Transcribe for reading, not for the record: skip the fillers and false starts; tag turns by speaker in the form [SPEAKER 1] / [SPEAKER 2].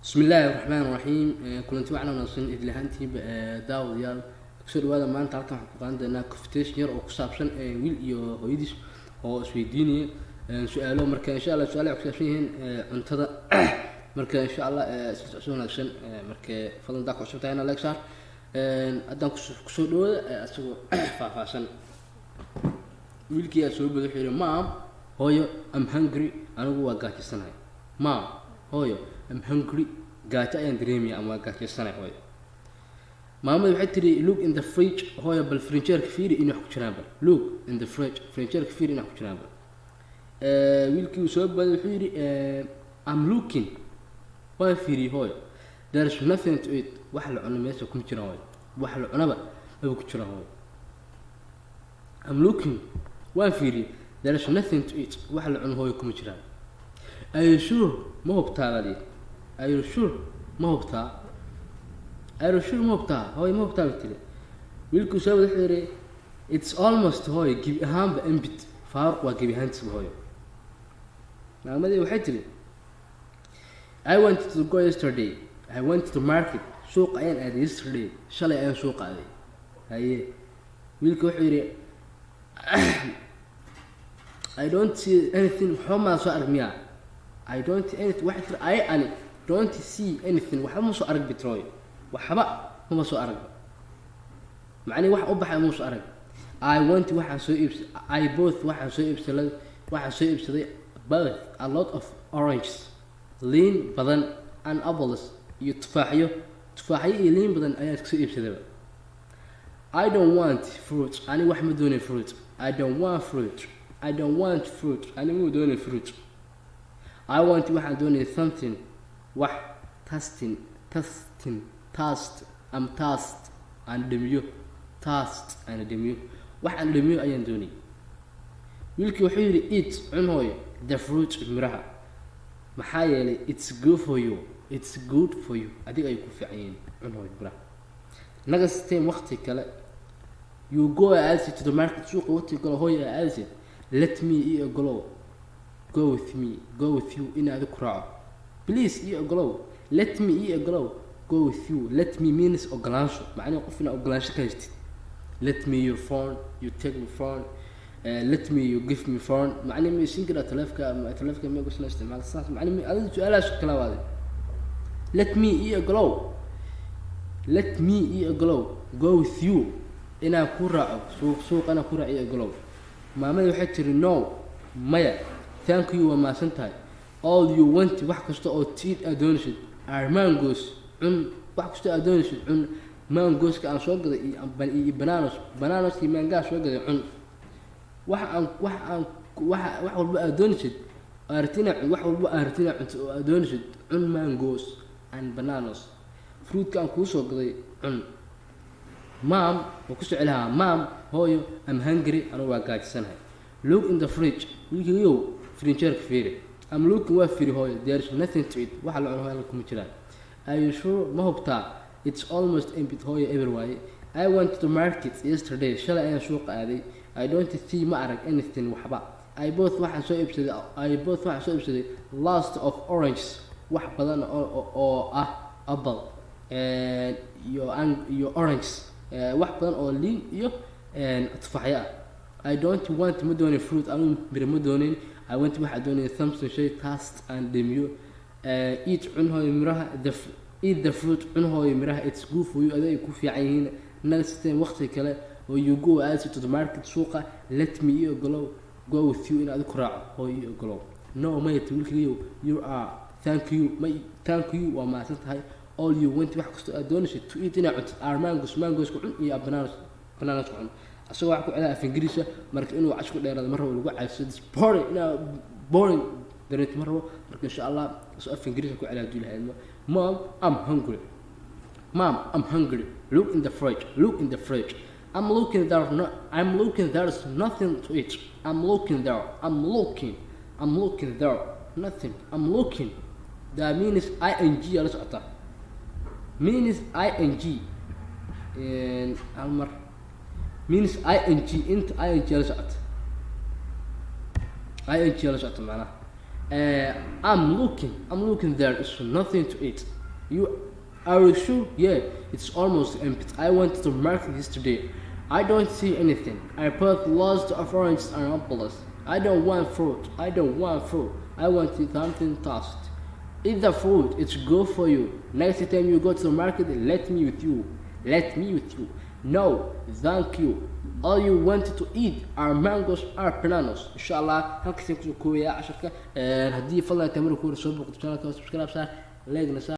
[SPEAKER 1] بسم الله الرحمن الرحيم كلنتي waxaan wanaagsan idlahantii daawadayaal kusoo dhawaada maanta halkan waxaan ku qaadan doonaa conversation yar oo ku saabsan wiil iyo hooyadiis oo isweydiinaya su'aalo marka insha Allah su'aalaha ku saabsan yihiin cuntada marka insha Allah si wanaagsan marka fadlan daa ku cusubtahay inaad like saar haddaan kusoo dhawaada asagoo faahfaahsan wiilkii soo bado wuxuu yiri mom hooyo I'm hungry anigu waa gaajisanahay mom hooyo I'm hungry gaajo ayaan dareemaya ama gaajisanahay hooyo maamadu waxay tiri look in the fridge hooyo bal fridge-ka fiiri in wax ku jiraan bal look in the fridge-ka fiiri in wax ku jiraan bal wiilkii soo bado wuxuu yiri I'm looking waa fiiri hooyo there is nothing to eat wax la cuno meesha kuma jiraan hooyo wax la cunaba ma ku jiraan hooyo I'm looking waa fiiri there is nothing to eat wax la cuno hooyo kuma jiraan are you sure ma hubtaa are you sure ma hubtaa are you sure ma hubtaa hooyo ma hubtaa bitile wiilku soo wada xiriir it's almost hooyo give ahaanba ambit faaruq waa give ahaantiisa hooyo maamadii waxay tiri I wanted to go yesterday I went to market suuq ayaan aaday yesterday shalay ayaan suuq aaday haye wiilku wuxuu yiri I don't see anything xuma soo argmiya I don't see anything wax tir I don't see anything waxa ma soo arag bitroy waxba ma soo arag macni wax u baxay ma soo arag I want waxaan soo iibsaday I both waxaan soo iibsaday both a lot of oranges lean badan and apples iyo tufaaxyo iyo lean badan ayaan soo iibsaday I don't want fruit ani wax ma doonayo fruit I don't want fruit ani ma doonayo fruit I want waxaan doonayo something wax tasting I'm taste and demiyo wax aan demiyo ayaan doonay wiilkii wuxuu yiri eat cun hooyo the fruit miraha maxaa yeelay it's good for you adiga ay ku fiican yihiin cun hooyo miraha naga system waqti kale you go to the market suuqa waqti kale hooyo aad let me go with you in aad ku raaco please let me go with you let me means ogolaansho macnaheedu qof ina ogolaansho ka haystid let me your phone you take my phone let me you give me phone macnaheedu ma isin kara taleefka ma gusna isticmaal saas macnaheedu adiga su'aalaha kala waday let me go with you ina ku raaco suuqana ku raaciyo maamadu waxay tiri no maya thank you waa maasantahay all you want wax kasta oo tiid adoonshid are mangoes wax kasta adoonshid mangoes ka aan soo gaday iyo bananas iyo mango soo gaday wax walba adoonshid wax walba cunto oo adoonshid mangoes and bananas fruit ka aan ku soo gaday mom waa ku socolaha mom hooyo I'm hungry anigu waa gaajisanahay look in the fridge wiilkiiyo fridge-ka fiiri I'm looking waa fiiri hooyo there is nothing to eat waxa la cuno kuma jiraan are you sure ma hubtaa it's almost empty hooyo everywhere I went to the market yesterday shalay ayaan suuqa aaday I don't see ma arag anything waxba I both waxaan soo iibsaday last of oranges wax badan oo ah apple iyo oranges wax badan oo liin iyo tufaaxyo ah I don't want ma doonayo fruit anu miro ma doonayn I want waxa doonayo something shay taste and demiyo eat cun hooyo miraha eat the fruit cun hooyo miraha it's good for you aday ku fiican yihiin next time waqti kale oo you go to the market suuqa let me go with you in aad ku raaco hooyo golow no mate wiilkiiyo you are thank you waa maasan tahay all you want wax kasta aad doonaysid to eat ina cunto are mangoes ku cun iyo bananas ku cun asagoo wax ku celaa af Ingiriis marka inuu cash ku dheeraado mar lagu caayso boring dareet mar marka insha Allah soo af Ingiriis ku celaa duulahayd mom I'm hungry look in the fridge I'm looking there's nothing to eat I'm looking there nothing I'm looking that means ing la socota means ing almar means ing inta ing la socota macnaha I'm looking, there is nothing to eat. Are you sure? Yeah, it's almost empty. I went to the market yesterday. I don't see anything. I bought lots of oranges and apples. I don't want fruit. I want something tossed. Eat the fruit, it's good for you. Next time you go to the market, let me with you. No, thank you. All you wanted to eat are mangoes or bananas. إن شاء الله هالكسي كويا عشرة. هدي فضلا تمر كورس سوبر قطعنا كوس بسكراب صار لاقنا